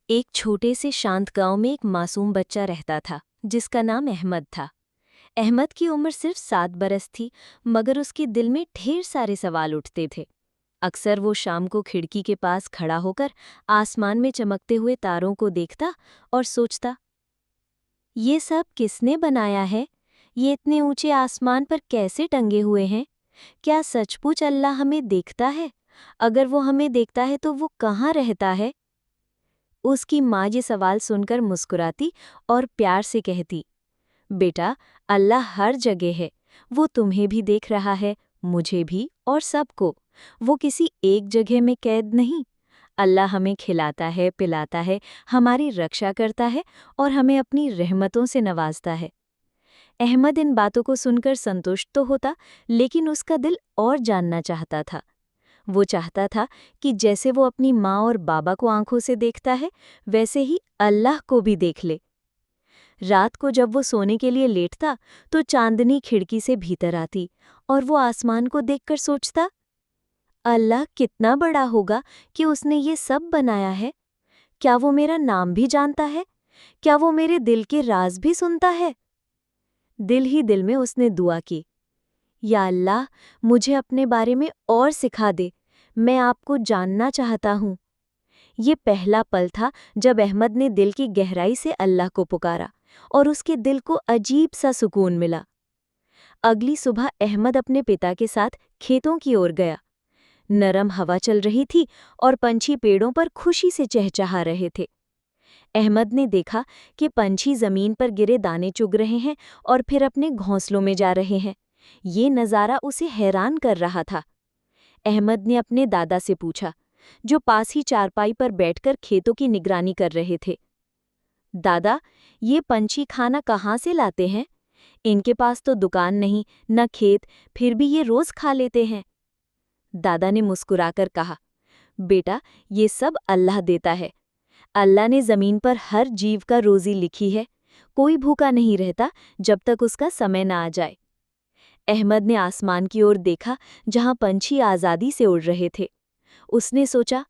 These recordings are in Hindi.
एक छोटे से शांत गांव में एक मासूम बच्चा रहता था जिसका नाम अहमद था। अहमद की उम्र सिर्फ 7 बरस थी, मगर उसके दिल में ढेर सारे सवाल उठते थे। अक्सर वो शाम को खिड़की के पास खड़ा होकर आसमान में चमकते हुए तारों को देखता और सोचता, ये सब किसने बनाया है? ये इतने ऊंचे आसमान पर कैसे टंगे हुए हैं? क्या सचमुच अल्लाह हमें देखता है? अगर वो हमें देखता है तो वो कहाँ रहता है? उसकी माँ ये सवाल सुनकर मुस्कुराती और प्यार से कहती, बेटा, अल्लाह हर जगह है। वो तुम्हें भी देख रहा है, मुझे भी और सबको। वो किसी एक जगह में कैद नहीं। अल्लाह हमें खिलाता है, पिलाता है, हमारी रक्षा करता है और हमें अपनी रहमतों से नवाजता है। अहमद इन बातों को सुनकर संतुष्ट तो होता, लेकिन उसका दिल और जानना चाहता था। वो चाहता था कि जैसे वो अपनी माँ और बाबा को आंखों से देखता है, वैसे ही अल्लाह को भी देख ले। रात को जब वो सोने के लिए लेटता, तो चांदनी खिड़की से भीतर आती और वो आसमान को देखकर सोचता, अल्लाह कितना बड़ा होगा कि उसने ये सब बनाया है। क्या वो मेरा नाम भी जानता है? क्या वो मेरे दिल के राज भी सुनता है? दिल ही दिल में उसने दुआ की, या अल्लाह, मुझे अपने बारे में और सिखा दे। मैं आपको जानना चाहता हूँ। ये पहला पल था जब अहमद ने दिल की गहराई से अल्लाह को पुकारा और उसके दिल को अजीब सा सुकून मिला। अगली सुबह अहमद अपने पिता के साथ खेतों की ओर गया। नरम हवा चल रही थी और पंछी पेड़ों पर खुशी से चहचहा रहे थे। अहमद ने देखा कि पंछी जमीन पर गिरे दाने चुग रहे हैं और फिर अपने घोंसलों में जा रहे हैं। ये नज़ारा उसे हैरान कर रहा था। अहमद ने अपने दादा से पूछा, जो पास ही चारपाई पर बैठकर खेतों की निगरानी कर रहे थे, दादा, ये पंछी खाना कहाँ से लाते हैं? इनके पास तो दुकान नहीं, न खेत, फिर भी ये रोज खा लेते हैं। दादा ने मुस्कुराकर कहा, बेटा, ये सब अल्लाह देता है। अल्लाह ने जमीन पर हर जीव का रोजी लिखी है। कोई भूखा नहीं रहता जब तक उसका समय न आ जाए। अहमद ने आसमान की ओर देखा, जहां पंछी आज़ादी से उड़ रहे थे। उसने सोचा,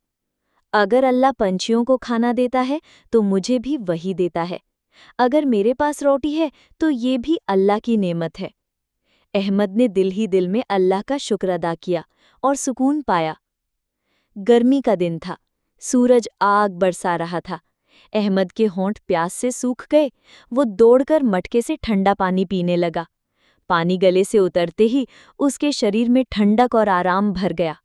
अगर अल्लाह पंछियों को खाना देता है तो मुझे भी वही देता है। अगर मेरे पास रोटी है तो ये भी अल्लाह की नेमत है। अहमद ने दिल ही दिल में अल्लाह का शुक्र अदा किया और सुकून पाया। गर्मी का दिन था। सूरज आग बरसा रहा था। अहमद के होंठ प्यास से सूख गए। वो दौड़कर मटके से ठंडा पानी पीने लगा। पानी गले से उतरते ही उसके शरीर में ठंडक और आराम भर गया।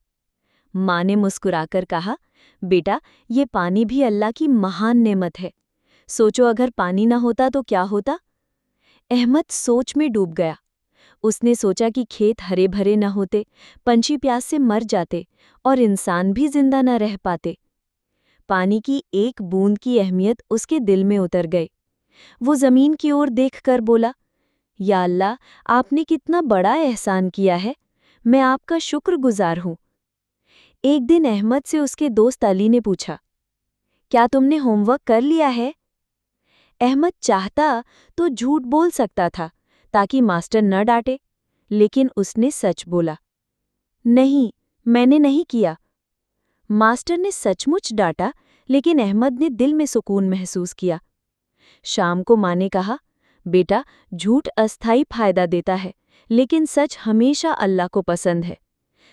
माँ ने मुस्कुराकर कहा, बेटा, ये पानी भी अल्लाह की महान नेमत है। सोचो, अगर पानी न होता तो क्या होता? अहमद सोच में डूब गया। उसने सोचा कि खेत हरे भरे न होते, पंछी प्यास से मर जाते और इंसान भी जिंदा न रह पाते। पानी की एक बूंद की अहमियत उसके दिल में उतर गई। वो जमीन की ओर देखकर बोला, या अल्लाह, आपने कितना बड़ा एहसान किया है। मैं आपका शुक्रगुजार हूँ। एक दिन अहमद से उसके दोस्त अली ने पूछा, क्या तुमने होमवर्क कर लिया है? अहमद चाहता तो झूठ बोल सकता था ताकि मास्टर न डांटे, लेकिन उसने सच बोला, नहीं, मैंने नहीं किया। मास्टर ने सचमुच डांटा, लेकिन अहमद ने दिल में सुकून महसूस किया। शाम को माँ ने कहा, बेटा, झूठ अस्थायी फायदा देता है, लेकिन सच हमेशा अल्लाह को पसंद है।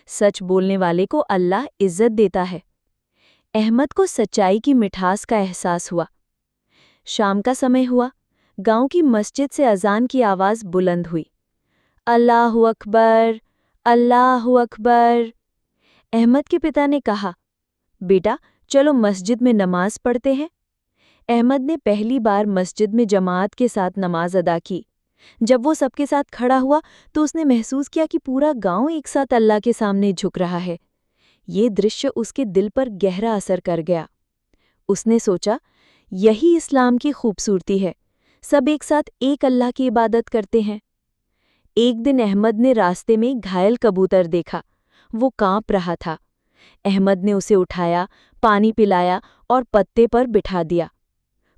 सच बोलने वाले को अल्लाह इज्जत देता है। अहमद को सच्चाई की मिठास का एहसास हुआ। शाम का समय हुआ। गांव की मस्जिद से अजान की आवाज़ बुलंद हुई। अल्लाहु अकबर, अल्लाहु अकबर। अहमद के पिता ने कहा, बेटा, चलो मस्जिद में नमाज पढ़ते हैं। अहमद ने पहली बार मस्जिद में जमात के साथ नमाज अदा की। जब वो सबके साथ खड़ा हुआ तो उसने महसूस किया कि पूरा गांव एक साथ अल्लाह के सामने झुक रहा है। ये दृश्य उसके दिल पर गहरा असर कर गया। उसने सोचा, यही इस्लाम की खूबसूरती है। सब एक साथ एक अल्लाह की इबादत करते हैं। एक दिन अहमद ने रास्ते में एक घायल कबूतर देखा। वो कांप रहा था। अहमद ने उसे उठाया, पानी पिलाया और पत्ते पर बिठा दिया।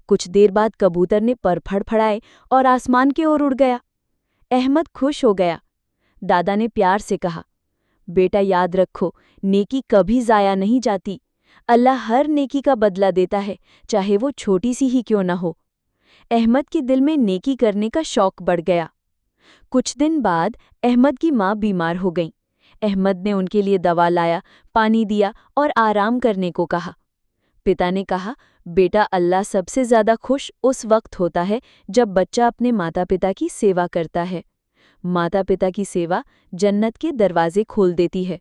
कुछ देर बाद कबूतर ने पर फड़फड़ाए और आसमान की ओर उड़ गया। अहमद खुश हो गया। दादा ने प्यार से कहा, बेटा, याद रखो, नेकी कभी ज़ाया नहीं जाती। अल्लाह हर नेकी का बदला देता है, चाहे वो छोटी सी ही क्यों न हो। अहमद के दिल में नेकी करने का शौक बढ़ गया। कुछ दिन बाद अहमद की माँ बीमार हो गई। अहमद ने उनके लिए दवा लाया, पानी दिया और आराम करने को कहा। पिता ने कहा, बेटा, अल्लाह सबसे ज़्यादा खुश उस वक्त होता है जब बच्चा अपने माता पिता की सेवा करता है। माता पिता की सेवा जन्नत के दरवाजे खोल देती है।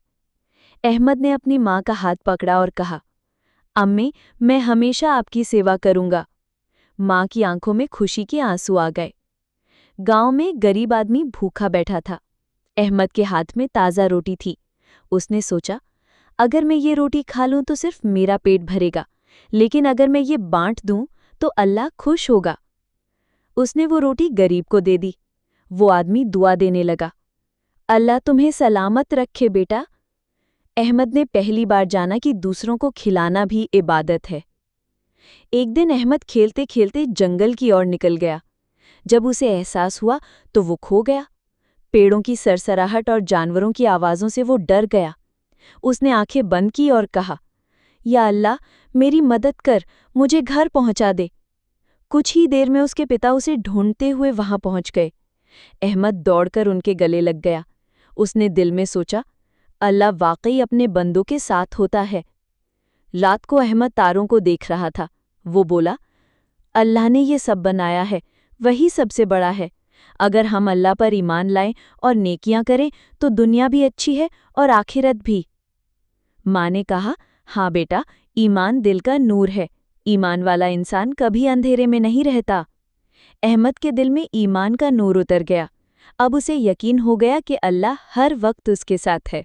अहमद ने अपनी माँ का हाथ पकड़ा और कहा, अम्मी, मैं हमेशा आपकी सेवा करूँगा। माँ की आंखों में खुशी के आंसू आ गए। गांव में गरीब आदमी भूखा बैठा था। अहमद के हाथ में ताज़ा रोटी थी। उसने सोचा, अगर मैं ये रोटी खा लूं तो सिर्फ मेरा पेट भरेगा, लेकिन अगर मैं ये बांट दूं तो अल्लाह खुश होगा। उसने वो रोटी गरीब को दे दी। वो आदमी दुआ देने लगा, अल्लाह तुम्हें सलामत रखे बेटा। अहमद ने पहली बार जाना कि दूसरों को खिलाना भी इबादत है। एक दिन अहमद खेलते खेलते जंगल की ओर निकल गया। जब उसे एहसास हुआ तो वो खो गया। पेड़ों की सरसराहट और जानवरों की आवाज़ों से वो डर गया। उसने आंखें बंद की और कहा, या अल्लाह, मेरी मदद कर, मुझे घर पहुंचा दे। कुछ ही देर में उसके पिता उसे ढूंढते हुए वहां पहुंच गए। अहमद दौड़कर उनके गले लग गया। उसने दिल में सोचा, अल्लाह वाकई अपने बंदों के साथ होता है। रात को अहमद तारों को देख रहा था। वो बोला, अल्लाह ने ये सब बनाया है, वही सबसे बड़ा है। अगर हम अल्लाह पर ईमान लाएं और नेकियां करें तो दुनिया भी अच्छी है और आखिरत भी। माँ ने कहा, हाँ बेटा, ईमान दिल का नूर है। ईमान वाला इंसान कभी अंधेरे में नहीं रहता। अहमद के दिल में ईमान का नूर उतर गया। अब उसे यकीन हो गया कि अल्लाह हर वक्त उसके साथ है।